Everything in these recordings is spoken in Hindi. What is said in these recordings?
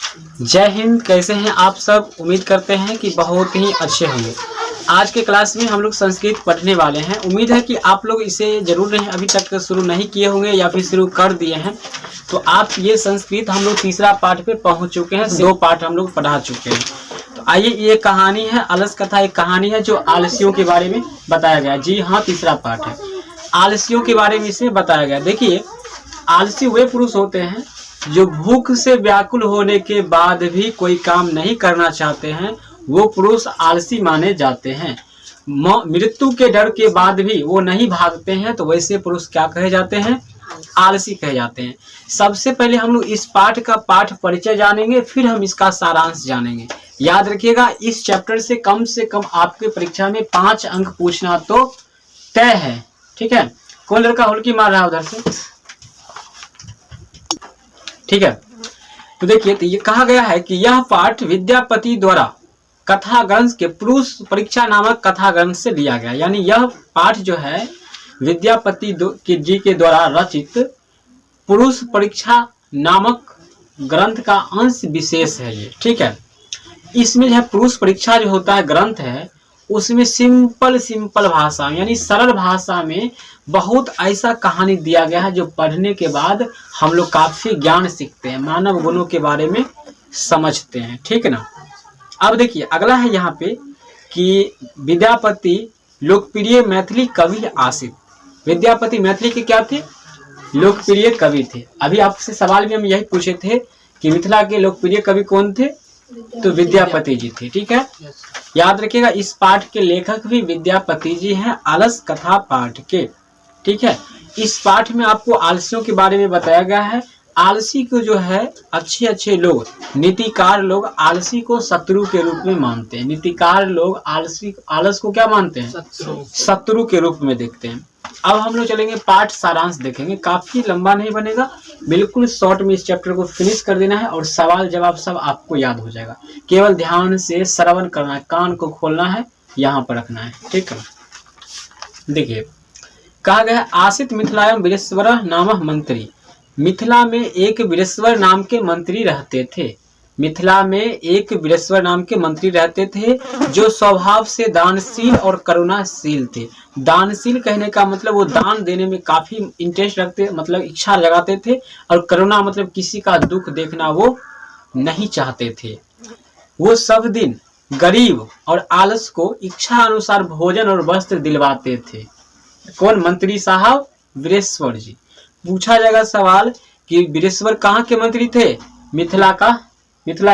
जय हिंद। कैसे हैं आप सब? उम्मीद करते हैं कि बहुत ही अच्छे होंगे। आज के क्लास में हम लोग संस्कृत पढ़ने वाले हैं। उम्मीद है कि आप लोग इसे जरूर अभी तक शुरू नहीं किए होंगे या फिर शुरू कर दिए हैं। तो आप ये संस्कृत हम लोग तीसरा पाठ पे पहुंच चुके हैं। 2 पाठ हम लोग पढ़ा चुके हैं। तो आइए, ये कहानी है अलस कथा। एक कहानी है जो आलसियों के बारे में बताया गया। जी हाँ, तीसरा पाठ है, आलसियों के बारे में इसमें बताया गया। देखिए, आलसी वे पुरुष होते हैं जो भूख से व्याकुल होने के बाद भी कोई काम नहीं करना चाहते हैं, वो पुरुष आलसी माने जाते हैं। मृत्यु के डर के बाद भी वो नहीं भागते हैं, तो वैसे पुरुष क्या कहे जाते हैं? आलसी कहे जाते हैं। सबसे पहले हम लोग इस पाठ का पाठ परिचय जानेंगे, फिर हम इसका सारांश जानेंगे। याद रखिएगा, इस चैप्टर से कम आपके परीक्षा में 5 अंक पूछना तो तय है। ठीक है? कौन लड़का हुल्की मार रहा है उधर से? ठीक है, तो देखिए, तो ये कहा गया है कि यह पाठ विद्यापति द्वारा कथा ग्रंथ के पुरुष परीक्षा नामक कथा ग्रंथ से लिया गया। यानी यह पाठ जो है विद्यापति जी के द्वारा रचित पुरुष परीक्षा नामक ग्रंथ का अंश विशेष है ये। ठीक है, इसमें जो है पुरुष परीक्षा जो होता है ग्रंथ है, उसमें सिंपल भाषा यानी सरल भाषा में बहुत ऐसा कहानी दिया गया है जो पढ़ने के बाद हम लोग काफी ज्ञान सीखते हैं, मानव गुणों के बारे में समझते हैं। ठीक है ना? अब देखिए, अगला है यहाँ पे कि विद्यापति लोकप्रिय मैथिली कवि आसित। विद्यापति मैथिली के क्या थे? लोकप्रिय कवि थे। अभी आपसे सवाल भी हम यही पूछे थे कि मिथिला के लोकप्रिय कवि कौन थे? तो विद्यापति जी थे। ठीक है, याद रखिएगा, इस पाठ के लेखक भी विद्यापति जी हैं, आलस कथा पाठ के। ठीक है, इस पाठ में आपको आलसियों के बारे में बताया गया है। आलसी को जो है अच्छे लोग, नीतिकार लोग आलसी को शत्रु के रूप में मानते हैं। नीतिकार लोग आलस को क्या मानते हैं? शत्रु के रूप में देखते हैं। अब हम लोग चलेंगे पाठ सारांश देखेंगे। काफी लंबा नहीं बनेगा, बिल्कुल शॉर्ट में इस चैप्टर को फिनिश कर देना है और सवाल जवाब सब आपको याद हो जाएगा। केवल ध्यान से श्रवण करना है, कान को खोलना है, यहाँ पर रखना है। ठीक है, देखिए, कहा गया आसित मिथिलायाम वीरेश्वर नामः मंत्री। मिथिला में एक वीरेश्वर नाम के मंत्री रहते थे। मिथिला में एक वीरेश्वर नाम के मंत्री रहते थे जो स्वभाव से दानशील और करुणाशील थे। दानशील कहने का मतलब वो दान देने में काफी इंटरेस्ट रखते, मतलब इच्छा लगाते थे, और करुणा मतलब किसी का दुख देखना वो नहीं चाहते थे। वो सब दिन गरीब और आलस को इच्छा अनुसार भोजन और वस्त्र दिलवाते थे। कौन? मंत्री साहब वीरेश्वर जी। पूछा जाएगा सवाल कि वीरेश्वर कहाँ के मंत्री थे? मिथिला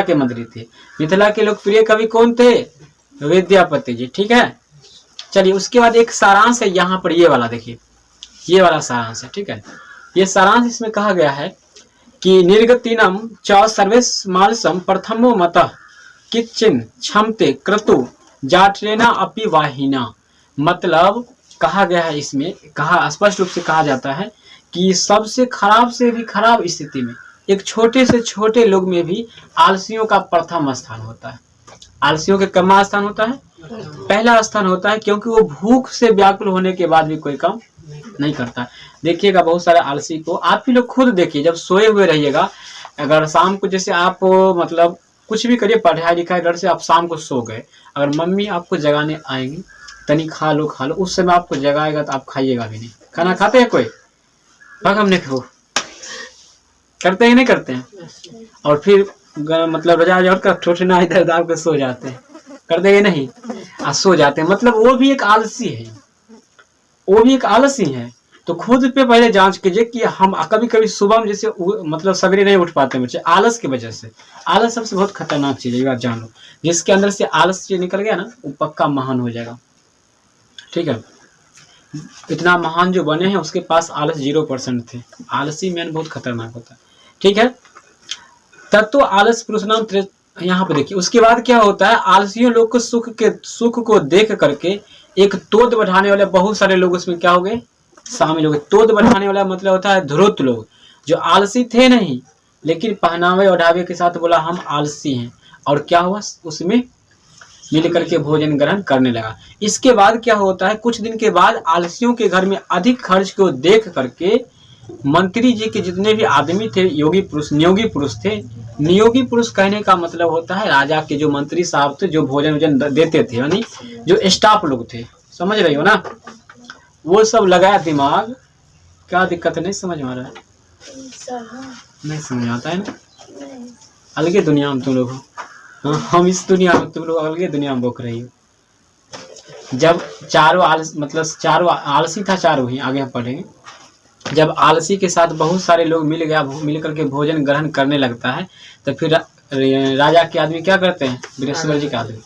के मंत्री थे। मिथिला के लोकप्रिय कवि कौन थे? विद्यापति जी। ठीक है, चलिए, उसके बाद एक सारांश है यहाँ पर, ये वाला देखिए, ये वाला सारांश है। ठीक है, ये सारांश इसमें कहा गया है कि निर्गतिनम च सर्वेस्मालसम प्रथमो मतः किच्चिन क्षमते क्रतु जाट्रेना अपि वाहिना। मतलब कहा गया है, इसमें कहा स्पष्ट रूप से कहा जाता है कि सबसे खराब से भी खराब स्थिति में एक छोटे से छोटे लोग में भी आलसियों का प्रथम स्थान होता है। आलसियों के कम स्थान होता है? पहला स्थान होता है, क्योंकि वो भूख से व्याकुल होने के बाद भी कोई काम नहीं करता। देखिएगा, बहुत सारे आलसी को आप ही लोग खुद देखिए, जब सोए हुए रहिएगा, अगर शाम को जैसे आप मतलब कुछ भी करिए, पढ़ाई लिखाई घर से आप शाम को सो गए, अगर मम्मी आपको जगाने आएंगी, तनी खा लो, उस समय आपको जगाएगा तो आप खाइएगा भी नहीं। खाना खाते हैं कोई? हमने करते हैं नहीं करते हैं? और फिर मतलब रजा कर ठोठना इधर दाब के सो जाते हैं, करते हैं नहीं? सो जाते हैं, मतलब वो भी एक आलसी है, वो भी एक आलसी है। तो खुद पे पहले जांच कीजिए कि हम कभी कभी सुबह में जैसे मतलब सवेरे नहीं उठ पाते बच्चे, आलस की वजह से। आलस सबसे बहुत खतरनाक चीज है, ये बात जान लो। जिसके अंदर से आलस निकल गया ना, वो पक्का महान हो जाएगा। ठीक है, इतना महान जो बने हैं उसके पास आलस 0% थे। आलसी मैन बहुत खतरनाक होता है। ठीक है, तत्व आलस पुरुष नाम। यहाँ पे देखिए, उसके बाद क्या होता है, आलसियों लोग को सुख को देख करके एक तोद बढ़ाने वाले बहुत सारे लोग उसमें क्या हो गए? शामिल हो गए। तोद बढ़ाने वाला मतलब होता है धूर्त लोग, जो आलसी थे नहीं, लेकिन पहनावे ओढ़ावे के साथ बोला हम आलसी हैं, और क्या हुआ, उसमें मिल करके भोजन ग्रहण करने लगा। इसके बाद क्या होता है, कुछ दिन के बाद आलसियों के घर में अधिक खर्च को देख करके मंत्री जी के जितने भी आदमी थे योगी पुरुष नियोगी पुरुष थे। नियोगी पुरुष कहने का मतलब होता है राजा के जो मंत्री साहब थे जो भोजन वोजन देते थे, यानी जो स्टाफ लोग थे, समझ रही हो ना। वो सब लगाया दिमाग, क्या दिक्कत है, नहीं समझ में आ रहा है, नहीं समझ आता है ना। अलगे दुनिया में तुम लोग हो, हाँ, हम इस दुनिया में, तुम लोग अलगे दुनिया में बोक रही हो। जब चारों चारों आलसी था, चारों ही आगे हम पढ़ेंगे। जब आलसी के साथ बहुत सारे लोग मिल करके भोजन ग्रहण करने लगता है, तो फिर राजा के आदमी क्या करते हैं, बृहस्पति जी के आदमी,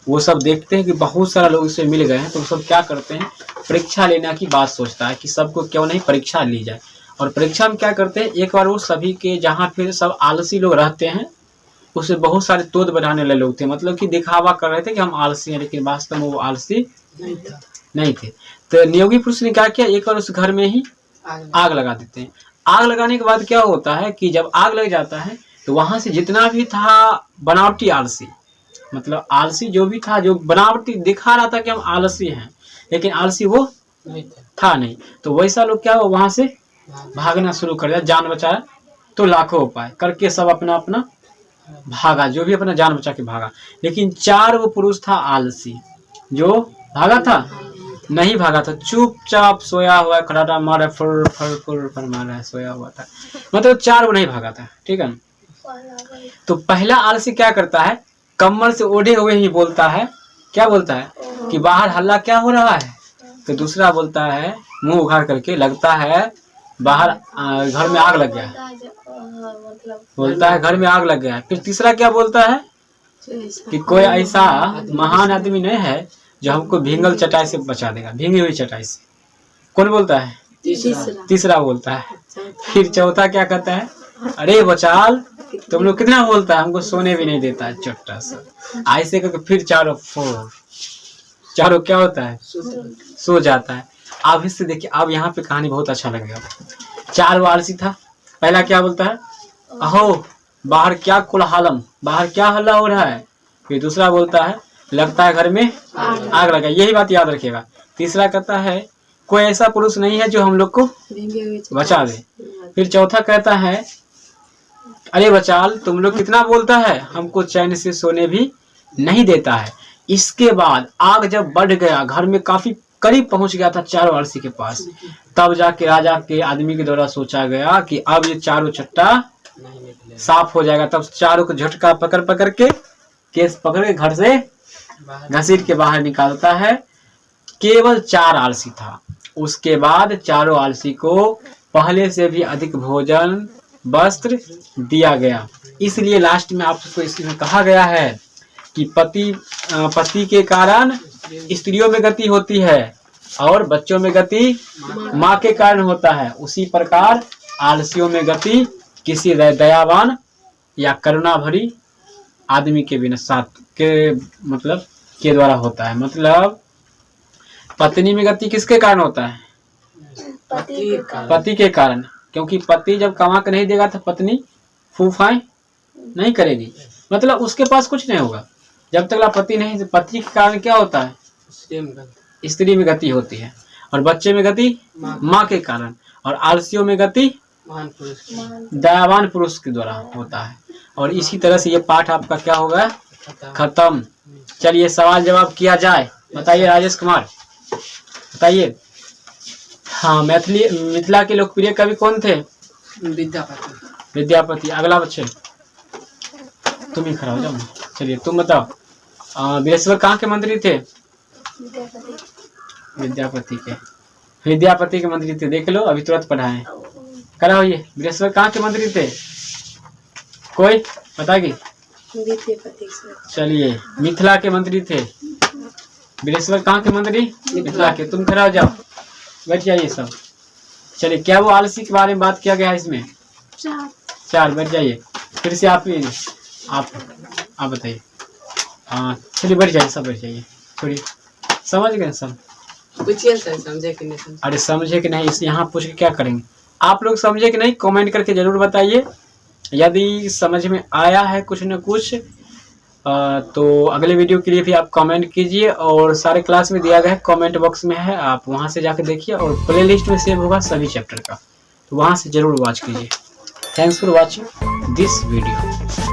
वो सब देखते हैं कि बहुत सारा लोग इससे मिल गए हैं, तो सब क्या करते हैं, परीक्षा लेने की बात सोचता है कि सबको क्यों नहीं परीक्षा ली जाए। और परीक्षा में क्या करते हैं, एक बार वो सभी के जहाँ फिर सब आलसी लोग रहते हैं उससे बहुत सारे तोड़ बनाने वाले लोग थे, मतलब कि दिखावा कर रहे थे कि हम आलसी हैं, लेकिन वास्तव में वो आलसी नहीं थे। तो नियोगी पुरुष ने क्या किया, एक बार उस घर में ही आग लगा देते हैं। आग लगाने के बाद क्या होता है कि जब आग लग जाता है तो वहां से जितना भी था बनावटी आलसी, मतलब आलसी जो भी था, जो बनावटी दिखा रहा था कि हम आलसी हैं, लेकिन आलसी वो था नहीं, तो वैसा लोग क्या हुआ, वहां से भागना शुरू कर दिया। जान बचाया तो लाखों उपाय करके सब अपना अपना भागा, जो भी अपना जान बचा के भागा। लेकिन 4 वो पुरुष था आलसी, जो भागा था नहीं भागा था, चुपचाप सोया हुआ खराटा मारा फुर फुर फुर फुर मारा सोया हुआ था, मतलब 4 वो नहीं भागा था, ठीक है। तो पहला आलसी क्या करता है, कमर से ओढ़े हुए ही बोलता है, क्या बोलता है कि बाहर हल्ला क्या हो रहा है। तो दूसरा बोलता है मुंह उघाड़ करके, लगता है बाहर घर में आग लग गया, बोलता है घर में आग लग गया। फिर तीसरा क्या बोलता है कि कोई ऐसा महान आदमी नहीं है जो हमको भींगल चटाई से बचा देगा, भींगी हुई चटाई से। कौन बोलता है, तीसरा बोलता है। फिर चौथा क्या कहता है, अरे बचाल तुम लोग कितना बोलता है, हमको सोने भी नहीं देता है चट्टा सा, ऐसे करके फिर चारों क्या होता है, सो जाता है। अब इससे देखिए, अब यहाँ पे कहानी बहुत अच्छा लगेगा। 4 वो आलसी था, पहला क्या बोलता है, अहो बाहर क्या कोलाहलम, बाहर क्या हल्ला हो रहा है। फिर दूसरा बोलता है लगता है घर में आग लगा, यही बात याद रखिएगा। तीसरा कहता है कोई ऐसा पुरुष नहीं है जो हम लोग को बचा दे। फिर चौथा कहता है अरे बचाल तुम लोग कितना बोलता है, हमको चैन से सोने भी नहीं देता है। इसके बाद आग जब बढ़ गया, घर में काफी करीब पहुंच गया था 4 आलसी के पास, तब जाके राजा के आदमी के द्वारा सोचा गया कि अब ये 4 चट्टा साफ हो जाएगा। तब 4 को झटका पकड़ के केस पकड़ के घर से घसीट के बाहर निकालता है। केवल 4 आलसी था। उसके बाद 4 आलसी को पहले से भी अधिक भोजन वस्त्र दिया गया। इसलिए लास्ट में आपको इसमें कहा गया है कि पति के कारण स्त्रियों में गति होती है और बच्चों में गति माँ के कारण होता है। उसी प्रकार आलसियों में गति किसी दयावान या करुणा भरी आदमी के बिना साथ के द्वारा होता है। मतलब पत्नी में गति किसके कारण होता है, पति के कारण, क्योंकि पति जब कमा के नहीं देगा तो पत्नी फूफाई नहीं करेगी, मतलब उसके पास कुछ नहीं होगा जब तक पति नहीं। पति के कारण क्या होता है, स्त्री में गति होती है, और बच्चे में गति माँ के कारण, और आलसियों में गति दयावान पुरुष के द्वारा होता है। और इसी तरह से ये पाठ आपका क्या होगा, खत्म। चलिए सवाल जवाब किया जाए। बताइए राजेश कुमार, बताइए। हाँ, मिथिला के लोकप्रिय कवि कौन थे, विद्यापति। अगला बच्चे तुम ही खड़ा हो जाओ। चलिए तुम बताओ, बृहस्पति कहाँ के मंत्री थे, विद्यापति के मंत्री थे। देख लो अभी तुरंत पढ़ाए, खड़ा होइए। बृहस्पति कहाँ के मंत्री थे, कोई बताएगी। चलिए मिथिला के मंत्री थे। बृहस्पति कहाँ के मंत्री, मिथिला के। तुम खड़ा हो जाओ, बैठ जाइए सब। चलिए क्या वो आलसी के बारे में बात किया गया है इसमें, 4 बैठ जाइए। फिर से आप बताइए। हाँ चलिए बैठ जाइए, सब बैठ जाइए। थोड़ी समझ गए सब, पूछिए सर, समझे कि नहीं। अरे समझे कि नहीं, इस यहाँ पूछ के क्या करेंगे। आप लोग समझे कि नहीं कमेंट करके जरूर बताइए। यदि समझ में आया है कुछ न कुछ तो अगले वीडियो के लिए भी आप कमेंट कीजिए, और सारे क्लास में दिया गया है, कमेंट बॉक्स में है, आप वहां से जाकर देखिए, और प्लेलिस्ट में सेव होगा सभी चैप्टर का। तो वहाँ से जरूर वॉच कीजिए। Thanks for watching this video.